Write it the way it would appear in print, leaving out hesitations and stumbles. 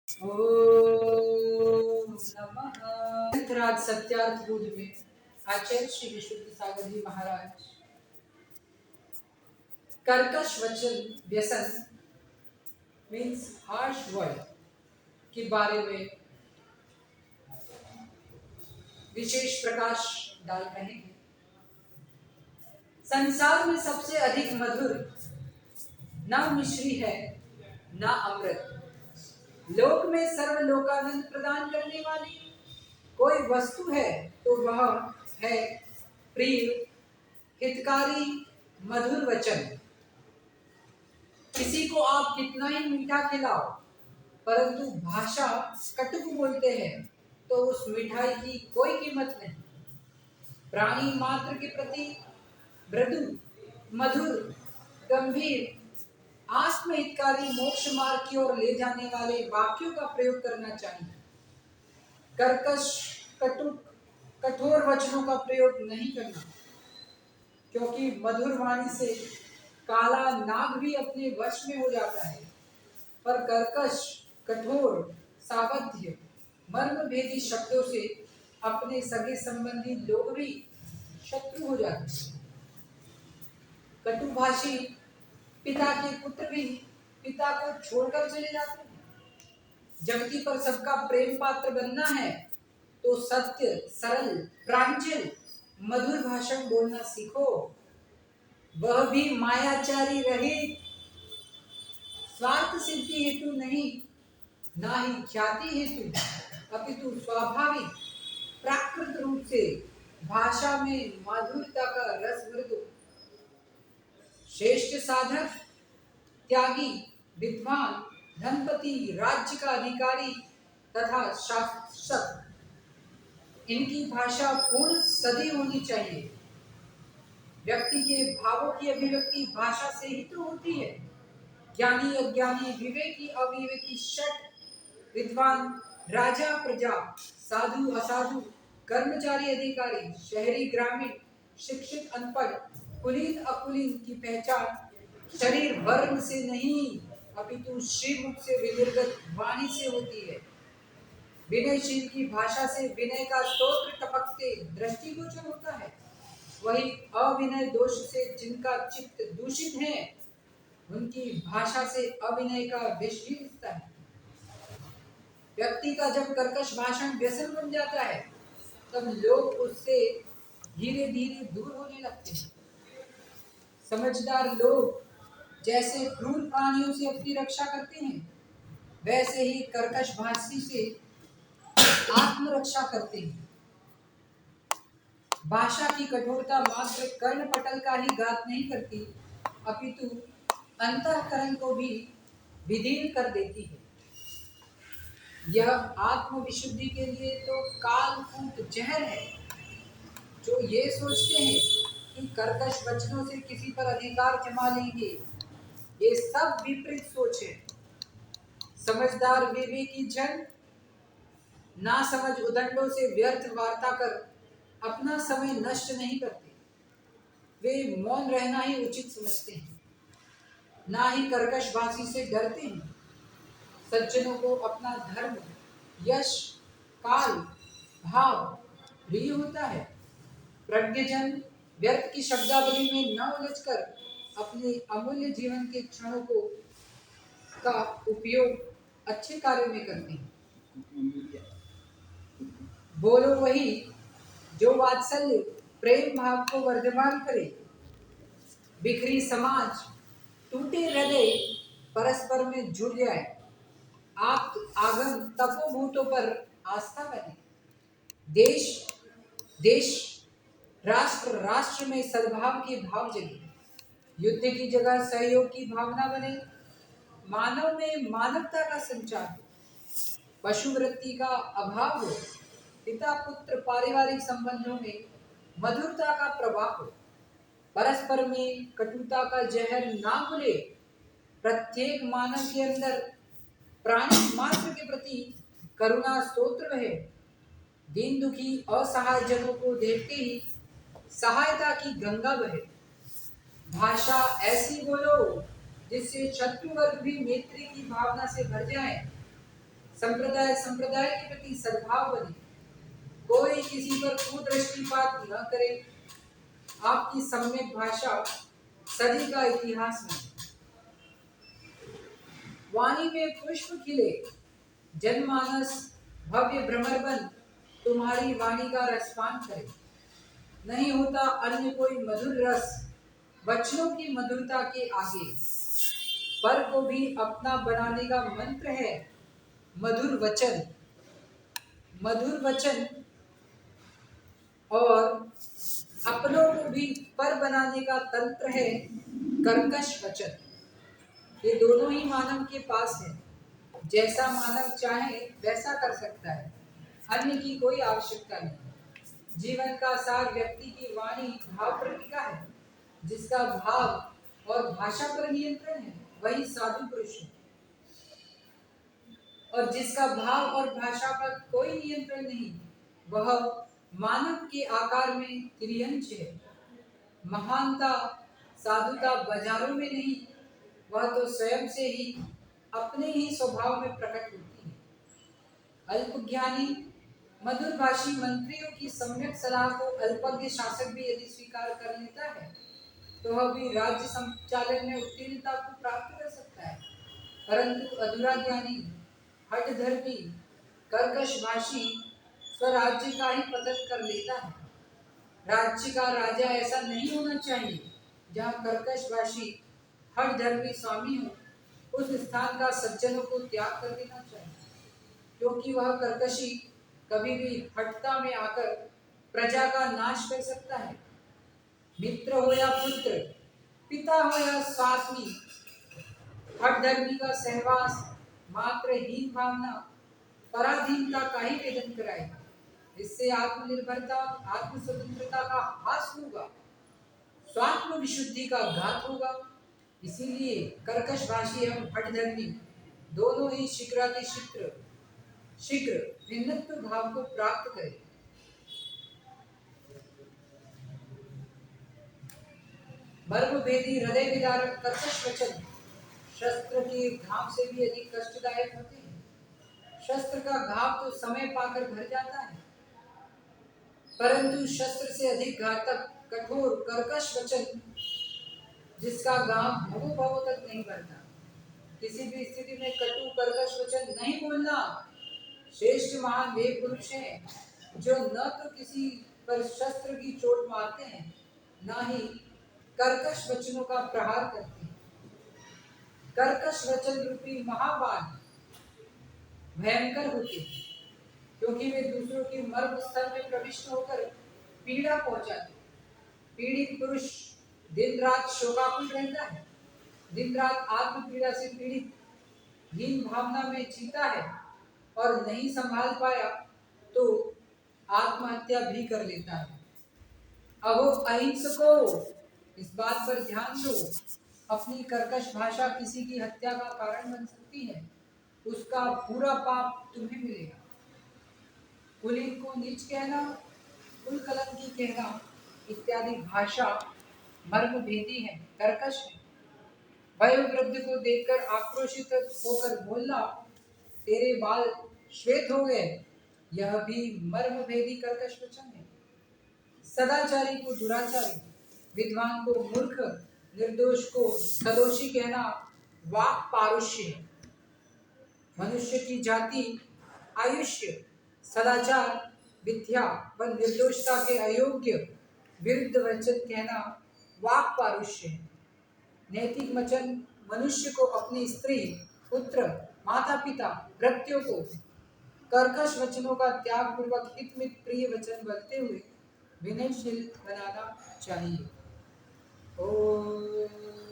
ओम नमः। राज सत्यार्थ बोध में आचार्य श्री विशुद्ध सागर जी महाराज कर्कश वचन व्यसन मीन्स हार्श वर्ड के बारे में विशेष प्रकाश डाल रहे हैं। संसार में सबसे अधिक मधुर न मिश्री है न अमृत। लोक में सर्वलोकानंद प्रदान करने वाली कोई वस्तु है तो वह है प्रिय हितकारी मधुर वचन। किसी को आप कितना ही मीठा खिलाओ परंतु भाषा कटुक बोलते हैं तो उस मिठाई की कोई कीमत नहीं। प्राणी मात्र के प्रति मृदु मधुर गंभीर आत्महितकारी मोक्ष मार्ग की ओर ले जाने वाले वाक्यों का प्रयोग करना चाहिए। कर्कश कटुक कठोर वचनों का प्रयोग नहीं करना, क्योंकि मधुर वाणी से काला नाग भी अपने वश में हो जाता है, पर कर्कश कठोर सावध्य मर्म भेदी शब्दों से अपने सगे संबंधी लोग भी शत्रु हो जाते हैं। कटुभाषी पिता के पुत्र भी पिता को छोड़कर चले जाते हैं। जगती पर सबका प्रेम पात्र बनना है तो सत्य सरल प्रांजल मधुर भाषण बोलना सीखो। वह भी मायाचारी रहे, स्वार्थ सिद्धि हेतु नहीं, ना ही ख्याति हेतु, अपितु स्वाभाविक प्राकृत रूप से भाषा में माधुर्यता का रस भर दो। श्रेष्ठ साधक त्यागी विद्वान धनपति राज्य का अधिकारी तथा शासक इनकी भाषा पूर्ण सदी होनी चाहिए। व्यक्ति के भावों की अभिव्यक्ति भाषा से ही तो होती है। ज्ञानी अज्ञानी विवेकी अविवेकी षट विद्वान राजा प्रजा साधु असाधु कर्मचारी अधिकारी शहरी ग्रामीण शिक्षित अनपढ़ कुलीन अकुलीन की पहचान शरीर वर्ण से नहीं अपितु श्रीमुख से विनिर्गत वाणी से होती है। विनयशील की भाषा से विनय का स्तोत्र टपकते दृष्टिगोचर होता है। वही अविनय दोष से जिनका चित्त दूषित है उनकी भाषा से अविनय का विष ही दिखता है। व्यक्ति का जब कर्कश भाषण व्यसन बन जाता है तब लोग उससे धीरे धीरे दूर होने लगते हैं। समझदार लोग जैसे क्रूर प्राणियों से अपनी रक्षा करते हैं वैसे ही कर्कश भाषी से आत्मरक्षा करते हैं। भाषा की कठोरता मात्र कर्ण पटल का ही घात नहीं करती अपितु अंतःकरण को भी विदीर्ण कर देती है। यह आत्म विशुद्धि के लिए तो कालकूट जहर है। जो ये सोचते हैं कि कर्कश वचनों से किसी पर अधिकार जमा लेंगे, ये सब विपरीत सोच है। समझदार विवेकी जन ना समझ उदंडों से व्यर्थ वार्ता कर अपना समय नष्ट नहीं करते। वे मौन रहना ही उचित समझते हैं, ना ही कर्कश भाषी से डरते हैं। सज्जनों को अपना धर्म यश काल भाव प्रिय होता है। प्रज्ञजन व्यर्थ की शब्दावली में न उलझकर अपने अमूल्य जीवन के क्षणों को का उपयोग अच्छे कार्य में करते हैं। बोलो वही जो वात्सल्य प्रेम भाव को वर्धमान करे। बिखरी समाज टूटे हृदय परस्पर में जुड़ जाए। आप आगम तपोभूतों पर आस्था बने। देश देश राष्ट्र राष्ट्र में सद्भाव की भाव जगे। युद्ध की जगह सहयोग की भावना बने। मानव में मानवता का संचार हो। पशु वृत्ति का अभाव हो। पिता पुत्र पारिवारिक संबंधों में मधुरता का प्रवाह हो। परस्पर में कटुता का जहर ना घुले। प्रत्येक मानव के अंदर प्राणी मात्र के प्रति करुणा स्तोत्र बहे। दीन दुखी असहाय जनों को देखते ही सहायता की गंगा बहे। भाषा ऐसी बोलो जिससे शत्रु वर्ग भी मैत्री की भावना से भर जाए। संप्रदाय संप्रदाय के प्रति सद्भाव बने, कोई किसी पर कुदृष्टिपात न करे। आपकी सम्यक भाषा सदी का इतिहास में, वाणी में पुष्प खिले, जनमानस भव्य भ्रमर बन तुम्हारी वाणी का रसपान करे। नहीं होता अन्य कोई मधुर रस वचनों की मधुरता के आगे। पर को भी अपना बनाने का मंत्र है मधुर वचन। मधुर वचन और अपनों को भी पर बनाने का तंत्र है कर्कश वचन। ये दोनों ही मानव के पास है। जैसा मानव चाहे वैसा कर सकता है, अन्य की कोई आवश्यकता नहीं। जीवन का सार व्यक्ति की वाणी भाव प्रतिका है। जिसका भाव और भाषा पर नियंत्रण है वही साधु पुरुष है, और जिसका भाव और भाषा पर कोई नियंत्रण नहीं वह मानव के आकार में त्रियंच है। महानता साधुता बाजारों में नहीं, वह तो स्वयं से ही अपने ही स्वभाव में प्रकट होती है। अल्पज्ञानी मधुरभाषी मंत्रियों की सम्यक सलाह को अल्पज्ञ शासक भी यदि स्वीकार कर लेता है तो वह भी राज्य संचालन में उत्तीर्णता को प्राप्त कर सकता है। परंतु अधूरा ज्ञानी हठधर्मी कर्कश भाषी स्वराज्य का ही पतन कर लेता है। राज्य का राजा ऐसा नहीं होना चाहिए जहाँ कर्कश भाषी हठधर्मी स्वामी हो। उस स्थान का सज्जनों को त्याग कर देना चाहिए, क्योंकि वह कर्कशी कभी भी हठता में आकर प्रजा का नाश कर सकता है। मित्र हो या पुत्र, पिता हो या स्वामी, हठधर्मी का सहवास मात्र हीन भावना पराधीनता का ही वेदन कराएगा। इससे आत्मनिर्भरता आत्म स्वतंत्रता का हास होगा, स्वात्म विशुद्धि का घात होगा। इसीलिए कर्कश भाषी एवं हठधर्मी दोनों ही शीघ्र भिन्नत्व भाव को प्राप्त करें। मर्म भेदी हृदय विदारक कर्कश वचन शस्त्र के घाव से भी अधिक कष्टदायक होते हैं। शस्त्र का घाव तो समय पाकर भर जाता है, परंतु शस्त्र से अधिक घातक कठोर कर्कश वचन जिसका घाव भवों भवों तक नहीं भरता। किसी भी स्थिति में कटु कर्कश वचन नहीं बोलना। श्रेष्ठ महान वे पुरुष हैं जो न तो किसी पर शस्त्र की चोट मारते हैं, न ही कर्कश वचनों का प्रहार करते हैं। कर्कश वचन रूपी महाबाण भयंकर होते हैं, क्योंकि वे दूसरों के मर्म स्थल में प्रविष्ट होकर पीड़ा पहुंचाते। पीड़ित पुरुष दिन रात शोकाकुल रहता है, दिन रात आत्म पीड़ा से पीड़ित हीन भावना में जीता है, और नहीं संभाल पाया तो आत्महत्या भी कर लेता है। अहो अहिंसको, इस बात पर ध्यान दो। अपनी कर्कश भाषा किसी की हत्या का कारण बन सकती है, उसका पूरा पाप तुम्हें मिलेगा। कुलीन को नीच कहना, कुल कलंकी कहना इत्यादि भाषा मर्म भेदी है, कर्कश है। वयोवृद्ध को देखकर आक्रोशित होकर बोलना, तेरे बाल श्वेत हो गए, यह भी मर्म भेदी कर्कश वचन है। सदाचारी को दुराचारी, विद्वान को मूर्ख, निर्दोष को सदोषी कहना वाक पारुष्य है। मनुष्य की जाति आयुष्य, सदाचार, विद्या व निर्दोषता के अयोग्य विरुद्ध वचन कहना वाक पारुष्य है। नैतिक वचन मनुष्य को अपनी स्त्री, पुत्र, माता पिता, भृत्यों को कर्कश वचनों का त्याग पूर्वक हितमित प्रिय वचन बोलते हुए विनयशील बनाना चाहिए। ओम